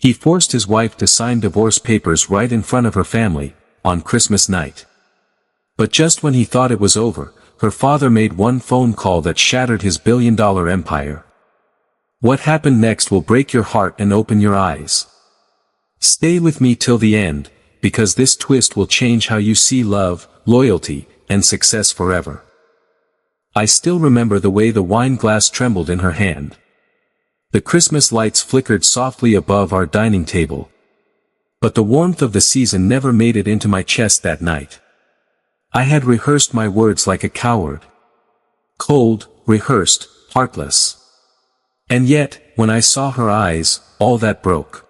He forced his wife to sign divorce papers right in front of her family, on Christmas night. But just when he thought it was over, her father made one phone call that shattered his billion-dollar empire. What happened next will break your heart and open your eyes. Stay with me till the end, because this twist will change how you see love, loyalty, and success forever. I still remember the way the wine glass trembled in her hand. The Christmas lights flickered softly above our dining table. But the warmth of the season never made it into my chest that night. I had rehearsed my words like a coward. Cold, rehearsed, heartless. And yet, when I saw her eyes, all that broke.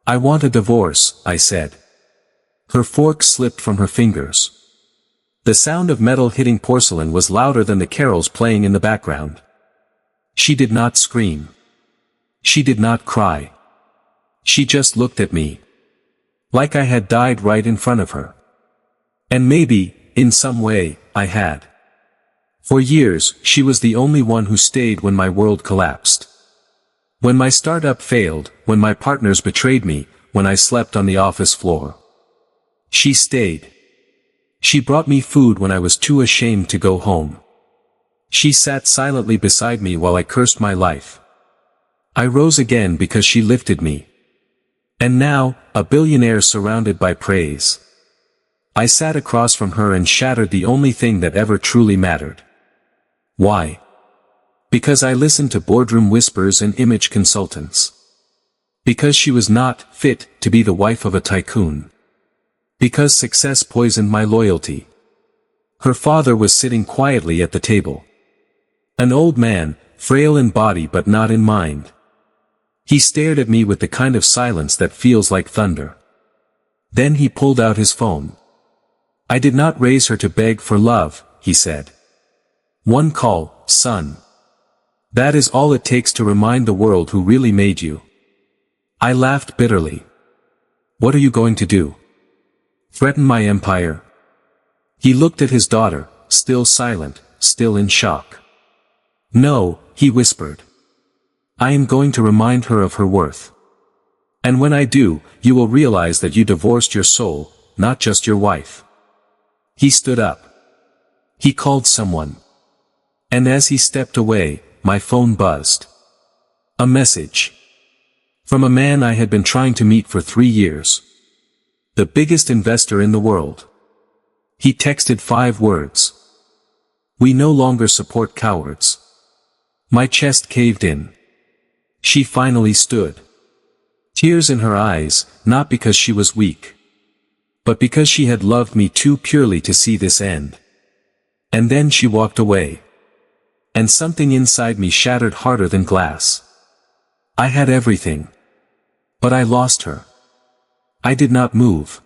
I want a divorce, I said. Her fork slipped from her fingers. The sound of metal hitting porcelain was louder than the carols playing in the background. She did not scream. She did not cry. She just looked at me. Like I had died right in front of her. And maybe, in some way, I had. For years, she was the only one who stayed when my world collapsed. When my startup failed, when my partners betrayed me, when I slept on the office floor. She stayed. She brought me food when I was too ashamed to go home. She sat silently beside me while I cursed my life. I rose again because she lifted me. And now, a billionaire surrounded by praise. I sat across from her and shattered the only thing that ever truly mattered. Why? Because I listened to boardroom whispers and image consultants. Because she was not fit to be the wife of a tycoon. Because success poisoned my loyalty. Her father was sitting quietly at the table. An old man, frail in body but not in mind. He stared at me with the kind of silence that feels like thunder. Then he pulled out his phone. I did not raise her to beg for love, he said. One call, son. That is all it takes to remind the world who really made you. I laughed bitterly. What are you going to do? Threaten my empire? He looked at his daughter, still silent, still in shock. No, he whispered. I am going to remind her of her worth. And when I do, you will realize that you divorced your soul, not just your wife. He stood up. He called someone. And as he stepped away, my phone buzzed. A message. From a man I had been trying to meet for 3 years. The biggest investor in the world. He texted 5 words. We no longer support cowards. My chest caved in. She finally stood. Tears in her eyes, not because she was weak. But because she had loved me too purely to see this end. And then she walked away. And something inside me shattered harder than glass. I had everything. But I lost her. I did not move.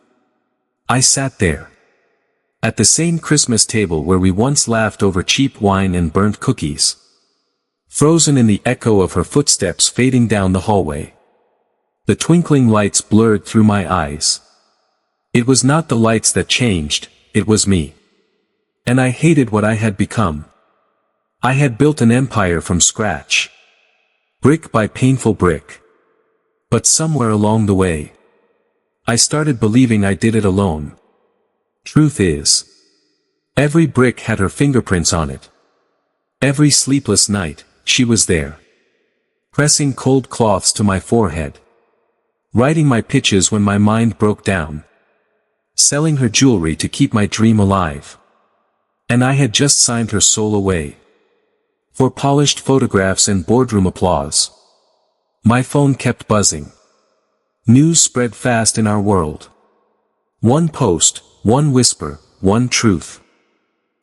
I sat there. At the same Christmas table where we once laughed over cheap wine and burnt cookies. Frozen in the echo of her footsteps fading down the hallway. The twinkling lights blurred through my eyes. It was not the lights that changed, it was me. And I hated what I had become. I had built an empire from scratch. Brick by painful brick. But somewhere along the way, I started believing I did it alone. Truth is, every brick had her fingerprints on it. Every sleepless night, she was there. Pressing cold cloths to my forehead. Writing my pitches when my mind broke down. Selling her jewelry to keep my dream alive. And I had just signed her soul away. For polished photographs and boardroom applause. My phone kept buzzing. News spread fast in our world. One post, one whisper, one truth.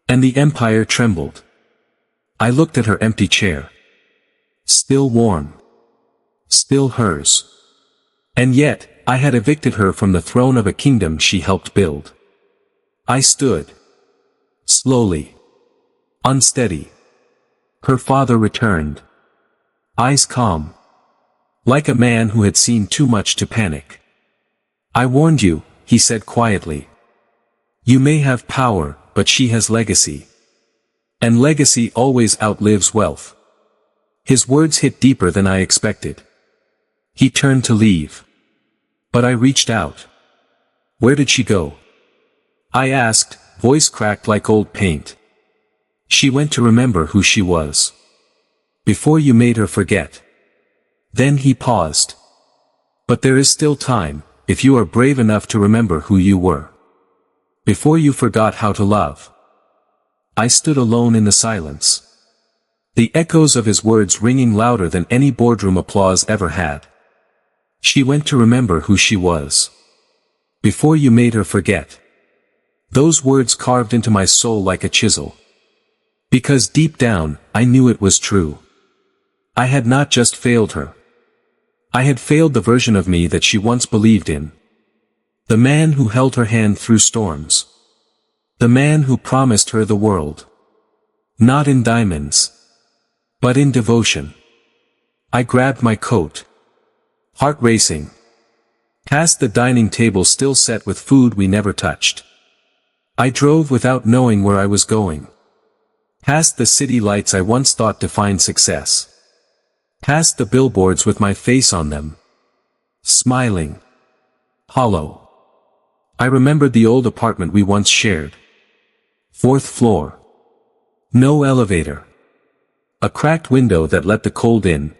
And the empire trembled. I looked at her empty chair. Still warm. Still hers. And yet, I had evicted her from the throne of a kingdom she helped build. I stood. Slowly. Unsteady. Her father returned. Eyes calm. Like a man who had seen too much to panic. I warned you, he said quietly. You may have power, but she has legacy. And legacy always outlives wealth. His words hit deeper than I expected. He turned to leave. But I reached out. Where did she go? I asked, voice cracked like old paint. She went to remember who she was. Before you made her forget. Then he paused. But there is still time, if you are brave enough to remember who you were. Before you forgot how to love. I stood alone in the silence. The echoes of his words ringing louder than any boardroom applause ever had. She went to remember who she was. Before you made her forget. Those words carved into my soul like a chisel. Because deep down, I knew it was true. I had not just failed her. I had failed the version of me that she once believed in. The man who held her hand through storms. The man who promised her the world. Not in diamonds. But in devotion. I grabbed my coat. Heart racing. Past the dining table still set with food we never touched. I drove without knowing where I was going. Past the city lights I once thought defined success. Past the billboards with my face on them. Smiling. Hollow. I remembered the old apartment we once shared. 4th floor. No elevator. A cracked window that let the cold in.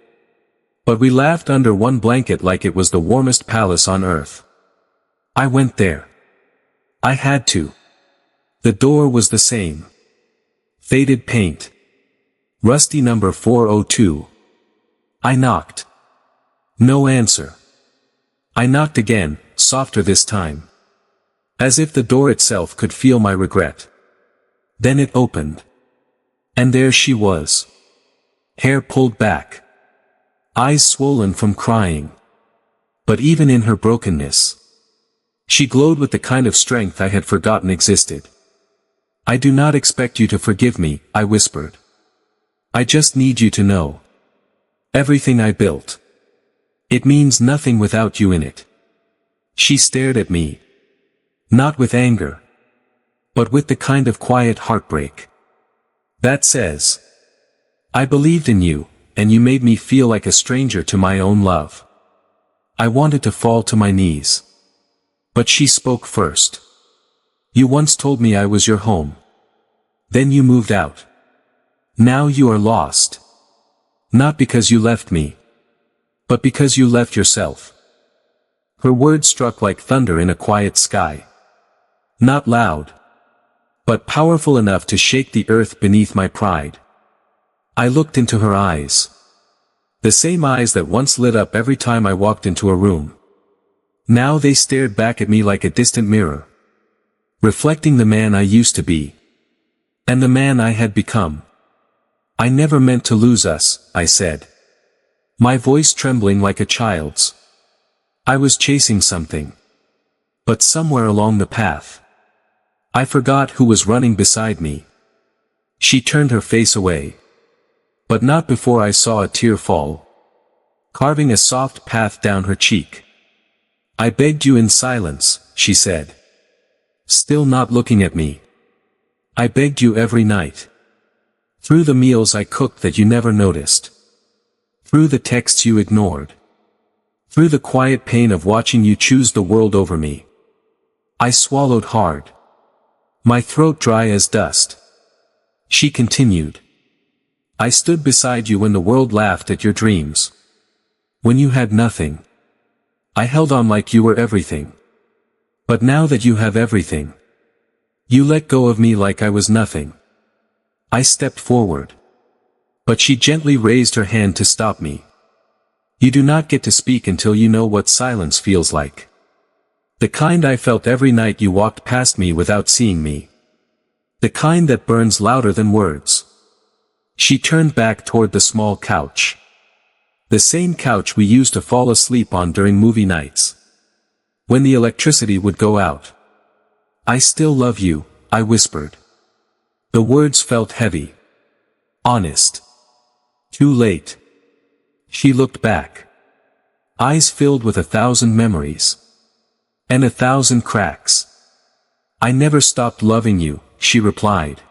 But we laughed under one blanket like it was the warmest palace on earth. I went there. I had to. The door was the same. Faded paint. Rusty number 402. I knocked. No answer. I knocked again, softer this time. As if the door itself could feel my regret. Then it opened. And there she was. Hair pulled back. Eyes swollen from crying. But even in her brokenness, she glowed with the kind of strength I had forgotten existed. I do not expect you to forgive me, I whispered. I just need you to know. Everything I built. It means nothing without you in it. She stared at me. Not with anger. But with the kind of quiet heartbreak that says, I believed in you, and you made me feel like a stranger to my own love. I wanted to fall to my knees. But she spoke first. You once told me I was your home. Then you moved out. Now you are lost. Not because you left me. But because you left yourself. Her words struck like thunder in a quiet sky. Not loud. But powerful enough to shake the earth beneath my pride. I looked into her eyes. The same eyes that once lit up every time I walked into a room. Now they stared back at me like a distant mirror. Reflecting the man I used to be. And the man I had become. I never meant to lose us, I said. My voice trembling like a child's. I was chasing something. But somewhere along the path, I forgot who was running beside me. She turned her face away. But not before I saw a tear fall, carving a soft path down her cheek. I begged you in silence, she said. Still not looking at me. I begged you every night. Through the meals I cooked that you never noticed. Through the texts you ignored. Through the quiet pain of watching you choose the world over me. I swallowed hard. My throat dry as dust. She continued. I stood beside you when the world laughed at your dreams. When you had nothing. I held on like you were everything. But now that you have everything, you let go of me like I was nothing. I stepped forward. But she gently raised her hand to stop me. You do not get to speak until you know what silence feels like. The kind I felt every night you walked past me without seeing me. The kind that burns louder than words. She turned back toward the small couch. The same couch we used to fall asleep on during movie nights. When the electricity would go out. I still love you, I whispered. The words felt heavy. Honest. Too late. She looked back. Eyes filled with 1,000 memories. And 1,000 cracks. I never stopped loving you, she replied.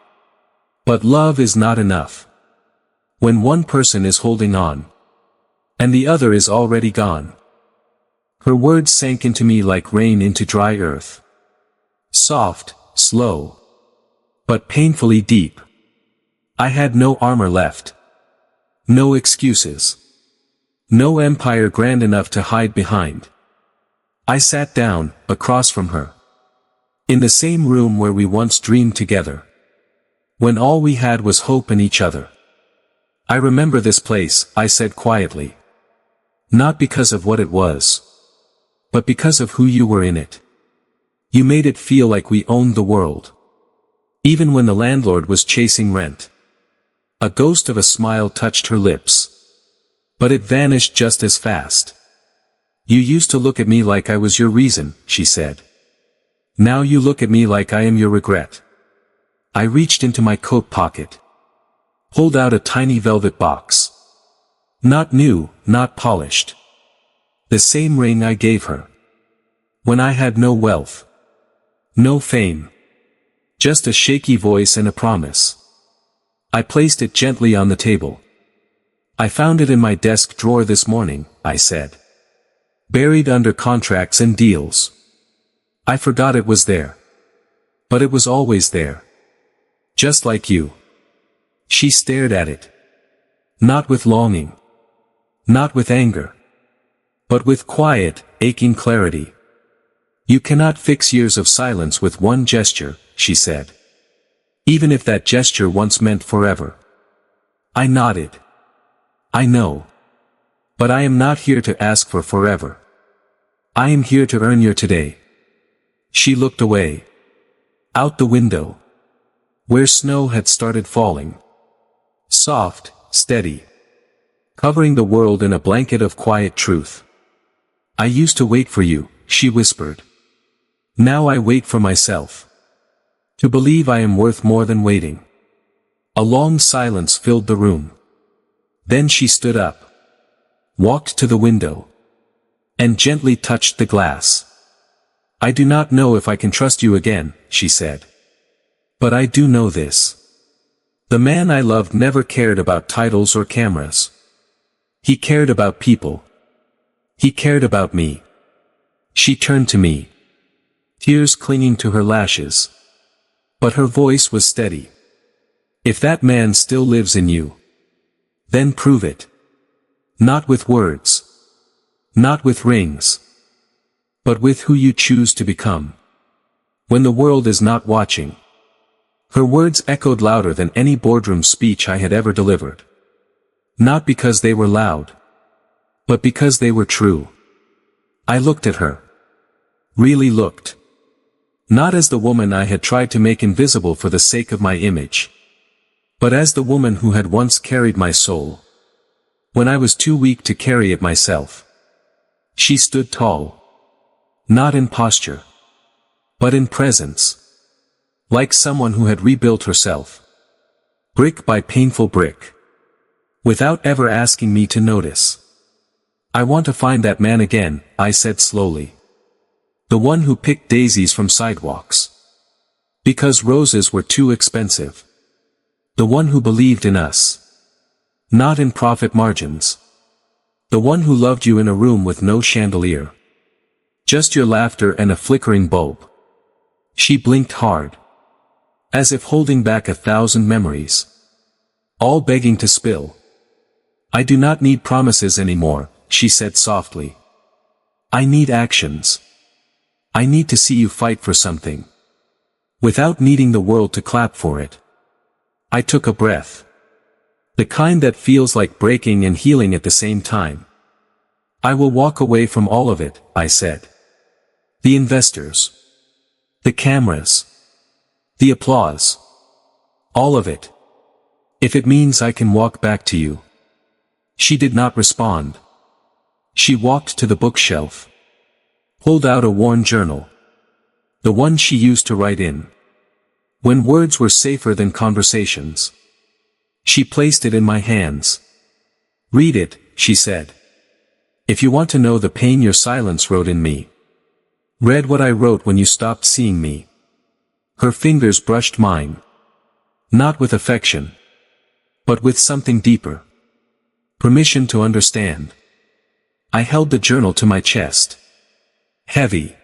But love is not enough. When one person is holding on. And the other is already gone. Her words sank into me like rain into dry earth. Soft, slow, but painfully deep. I had no armor left. No excuses. No empire grand enough to hide behind. I sat down, across from her. In the same room where we once dreamed together. When all we had was hope in each other. I remember this place, I said quietly. Not because of what it was. But because of who you were in it. You made it feel like we owned the world. Even when the landlord was chasing rent. A ghost of a smile touched her lips. But it vanished just as fast. You used to look at me like I was your reason, she said. Now you look at me like I am your regret. I reached into my coat pocket. Pulled out a tiny velvet box. Not new, not polished. The same ring I gave her. When I had no wealth. No fame. Just a shaky voice and a promise. I placed it gently on the table. I found it in my desk drawer this morning, I said. Buried under contracts and deals. I forgot it was there. But it was always there. Just like you. She stared at it. Not with longing. Not with anger. But with quiet, aching clarity. You cannot fix years of silence with one gesture, she said. Even if that gesture once meant forever. I nodded. I know. But I am not here to ask for forever. I am here to earn your today. She looked away. Out the window. Where snow had started falling. Soft, steady. Covering the world in a blanket of quiet truth. I used to wait for you, she whispered. Now I wait for myself. To believe I am worth more than waiting. A long silence filled the room. Then she stood up. Walked to the window. And gently touched the glass. I do not know if I can trust you again, she said. But I do know this. The man I loved never cared about titles or cameras. He cared about people. He cared about me. She turned to me. Tears clinging to her lashes. But her voice was steady. If that man still lives in you, then prove it. Not with words. Not with rings. But with who you choose to become. When the world is not watching. Her words echoed louder than any boardroom speech I had ever delivered. Not because they were loud. But because they were true. I looked at her. Really looked. Not as the woman I had tried to make invisible for the sake of my image. But as the woman who had once carried my soul. When I was too weak to carry it myself. She stood tall. Not in posture. But in presence. Like someone who had rebuilt herself. Brick by painful brick. Without ever asking me to notice. I want to find that man again, I said slowly. The one who picked daisies from sidewalks. Because roses were too expensive. The one who believed in us. Not in profit margins. The one who loved you in a room with no chandelier. Just your laughter and a flickering bulb. She blinked hard. As if holding back 1,000 memories. All begging to spill. I do not need promises anymore, she said softly. I need actions. I need to see you fight for something. Without needing the world to clap for it. I took a breath. The kind that feels like breaking and healing at the same time. I will walk away from all of it, I said. The investors. The cameras. The applause. All of it. If it means I can walk back to you. She did not respond. She walked to the bookshelf. Pulled out a worn journal. The one she used to write in. When words were safer than conversations. She placed it in my hands. Read it, she said. If you want to know the pain your silence wrote in me. Read what I wrote when you stopped seeing me. Her fingers brushed mine. Not with affection. But with something deeper. Permission to understand. I held the journal to my chest. Heavy.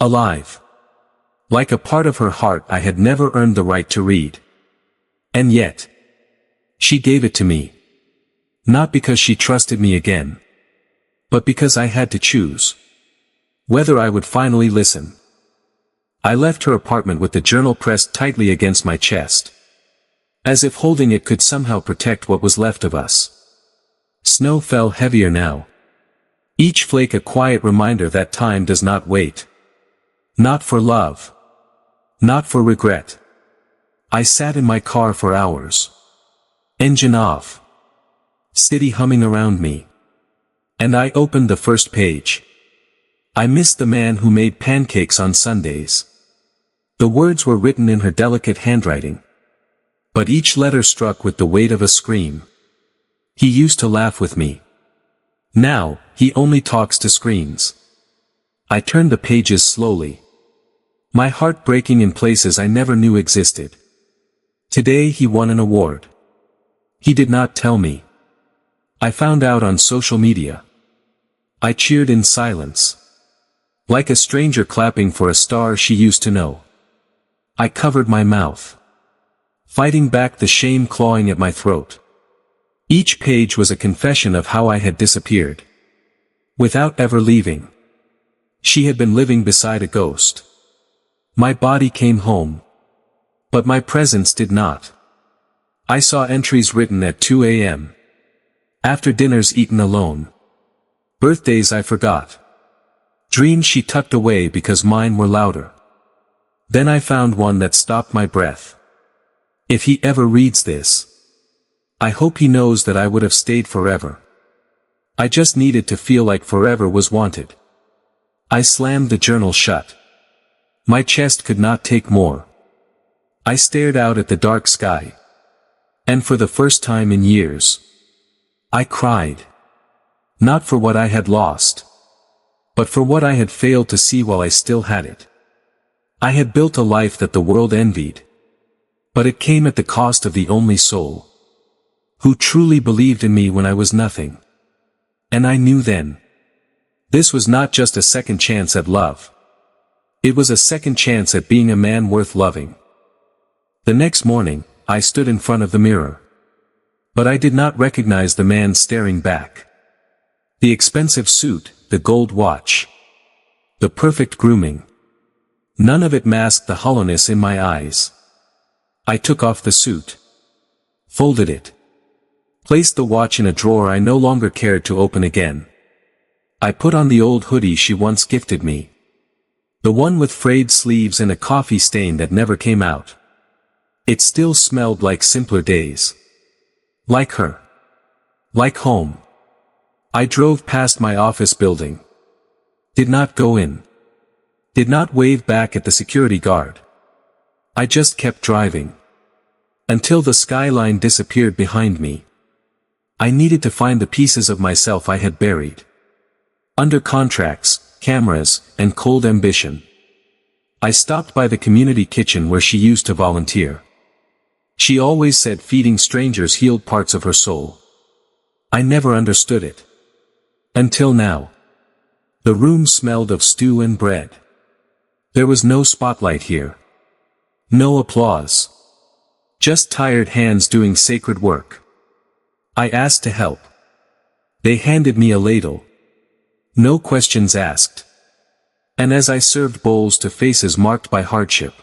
Alive. Like a part of her heart I had never earned the right to read. And yet, she gave it to me. Not because she trusted me again, but because I had to choose whether I would finally listen. I left her apartment with the journal pressed tightly against my chest, as if holding it could somehow protect what was left of us. Snow fell heavier now. Each flake a quiet reminder that time does not wait. Not for love. Not for regret. I sat in my car for hours. Engine off. City humming around me. And I opened the first page. I missed the man who made pancakes on Sundays. The words were written in her delicate handwriting, but each letter struck with the weight of a scream. He used to laugh with me. Now, he only talks to screens. I turned the pages slowly, my heart breaking in places I never knew existed. Today he won an award. He did not tell me. I found out on social media. I cheered in silence, like a stranger clapping for a star she used to know. I covered my mouth, fighting back the shame clawing at my throat. Each page was a confession of how I had disappeared, without ever leaving. She had been living beside a ghost. My body came home, but my presence did not. I saw entries written at 2 a.m. After dinners eaten alone. Birthdays I forgot. Dreams she tucked away because mine were louder. Then I found one that stopped my breath. If he ever reads this, I hope he knows that I would have stayed forever. I just needed to feel like forever was wanted. I slammed the journal shut. My chest could not take more. I stared out at the dark sky. And for the first time in years, I cried. Not for what I had lost, but for what I had failed to see while I still had it. I had built a life that the world envied, but it came at the cost of the only soul who truly believed in me when I was nothing. And I knew then, this was not just a second chance at love. It was a second chance at being a man worth loving. The next morning, I stood in front of the mirror. But I did not recognize the man staring back. The expensive suit, the gold watch, the perfect grooming. None of it masked the hollowness in my eyes. I took off the suit, folded it, placed the watch in a drawer I no longer cared to open again. I put on the old hoodie she once gifted me. The one with frayed sleeves and a coffee stain that never came out. It still smelled like simpler days. Like her. Like home. I drove past my office building. Did not go in. Did not wave back at the security guard. I just kept driving. Until the skyline disappeared behind me. I needed to find the pieces of myself I had buried. Under contracts, cameras, and cold ambition. I stopped by the community kitchen where she used to volunteer. She always said feeding strangers healed parts of her soul. I never understood it. Until now. The room smelled of stew and bread. There was no spotlight here. No applause. Just tired hands doing sacred work. I asked to help. They handed me a ladle. No questions asked. And as I served bowls to faces marked by hardship,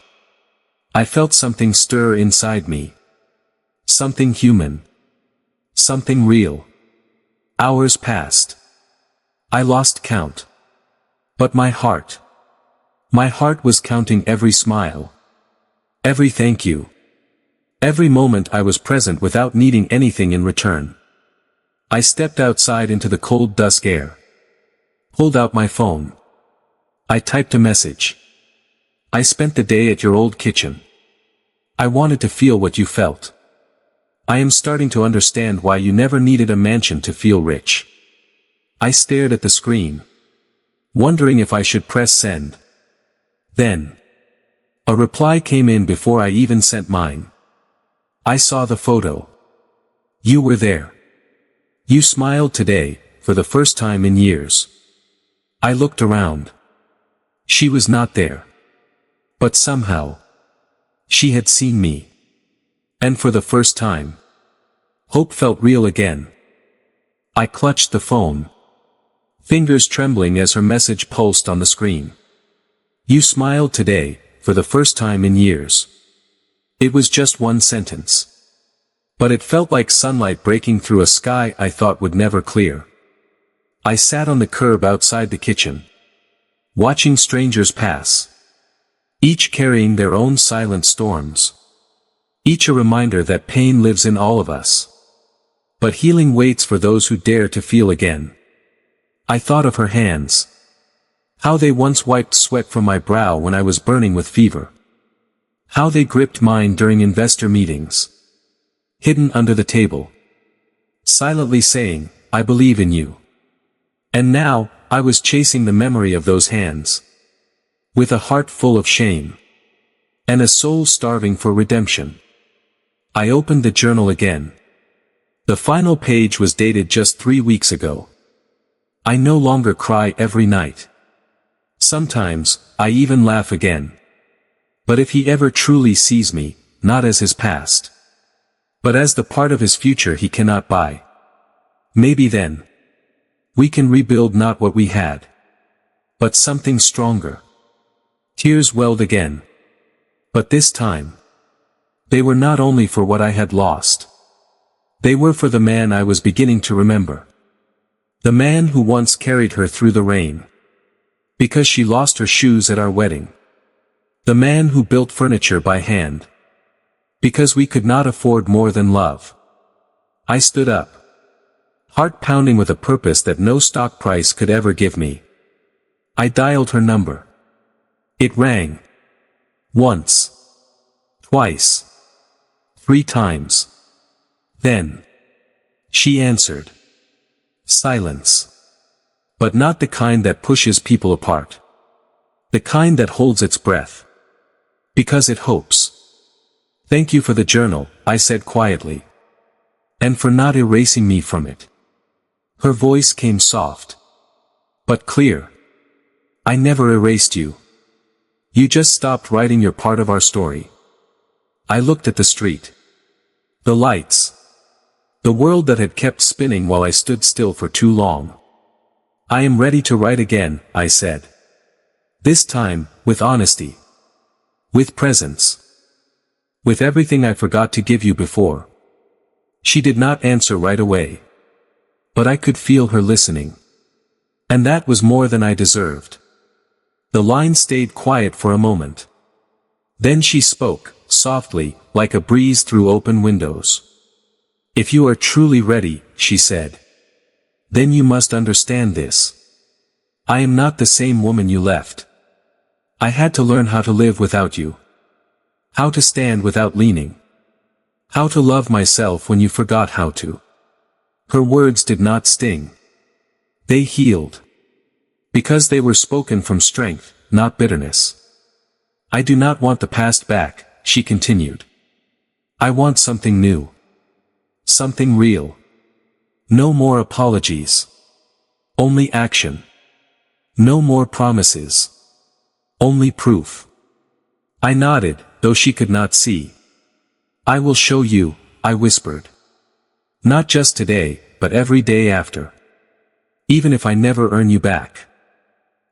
I felt something stir inside me. Something human. Something real. Hours passed. I lost count. But my heart was counting every smile. Every thank you. Every moment I was present without needing anything in return. I stepped outside into the cold dusk air. Pulled out my phone. I typed a message. I spent the day at your old kitchen. I wanted to feel what you felt. I am starting to understand why you never needed a mansion to feel rich. I stared at the screen, wondering if I should press send. Then, a reply came in before I even sent mine. I saw the photo. You were there. You smiled today, for the first time in years. I looked around. She was not there. But somehow, she had seen me. And for the first time, hope felt real again. I clutched the phone, fingers trembling as her message pulsed on the screen. "You smiled today, for the first time in years." It was just one sentence. But it felt like sunlight breaking through a sky I thought would never clear. I sat on the curb outside the kitchen, watching strangers pass, each carrying their own silent storms, each a reminder that pain lives in all of us. But healing waits for those who dare to feel again. I thought of her hands, how they once wiped sweat from my brow when I was burning with fever, how they gripped mine during investor meetings, hidden under the table, silently saying, "I believe in you." And now, I was chasing the memory of those hands, with a heart full of shame, and a soul starving for redemption. I opened the journal again. The final page was dated just 3 weeks ago. I no longer cry every night. Sometimes, I even laugh again. But if he ever truly sees me, not as his past, but as the part of his future he cannot buy, maybe then, we can rebuild not what we had, but something stronger. Tears welled again. But this time, they were not only for what I had lost. They were for the man I was beginning to remember. The man who once carried her through the rain, because she lost her shoes at our wedding. The man who built furniture by hand, because we could not afford more than love. I stood up, heart pounding with a purpose that no stock price could ever give me. I dialed her number. It rang. Once. Twice. 3 times. Then, she answered. Silence. But not the kind that pushes people apart. The kind that holds its breath. Because it hopes. "Thank you for the journal," I said quietly. "And for not erasing me from it." Her voice came soft, but clear. "I never erased you. You just stopped writing your part of our story." I looked at the street. The lights. The world that had kept spinning while I stood still for too long. "I am ready to write again," I said. This time, with honesty. With presence. With everything I forgot to give you before. She did not answer right away. But I could feel her listening. And that was more than I deserved. The line stayed quiet for a moment. Then she spoke, softly, like a breeze through open windows. "If you are truly ready," she said, "then you must understand this. I am not the same woman you left. I had to learn how to live without you. How to stand without leaning. How to love myself when you forgot how to." Her words did not sting. They healed. Because they were spoken from strength, not bitterness. "I do not want the past back," she continued. "I want something new. Something real. No more apologies. Only action. No more promises. Only proof." I nodded, though she could not see. "I will show you," I whispered. "Not just today, but every day after. Even if I never earn you back.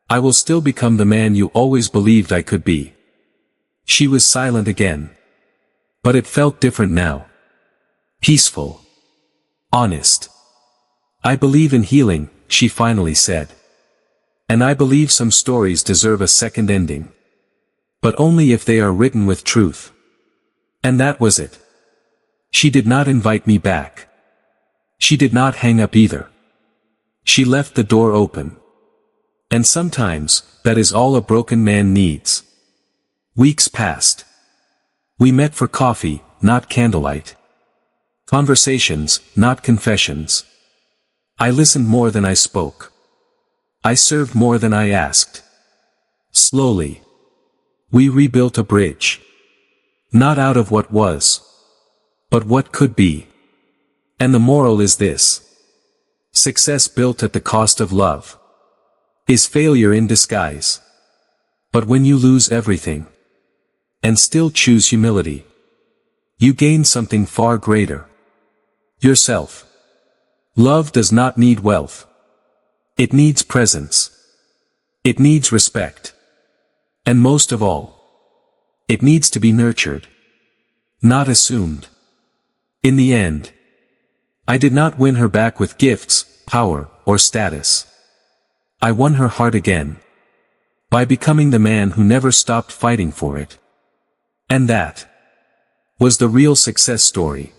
I will still become the man you always believed I could be." She was silent again. But it felt different now. Peaceful. Honest. "I believe in healing," she finally said. "And I believe some stories deserve a second ending. But only if they are written with truth." And that was it. She did not invite me back. She did not hang up either. She left the door open. And sometimes, that is all a broken man needs. Weeks passed. We met for coffee, not candlelight. Conversations, not confessions. I listened more than I spoke. I served more than I asked. Slowly. We rebuilt a bridge. Not out of what was, but what could be. And the moral is this. Success built at the cost of love is failure in disguise. But when you lose everything and still choose humility, you gain something far greater. Yourself. Love does not need wealth. It needs presence. It needs respect. And most of all, it needs to be nurtured, not assumed. In the end, I did not win her back with gifts, power, or status. I won her heart again, by becoming the man who never stopped fighting for it. And that was the real success story.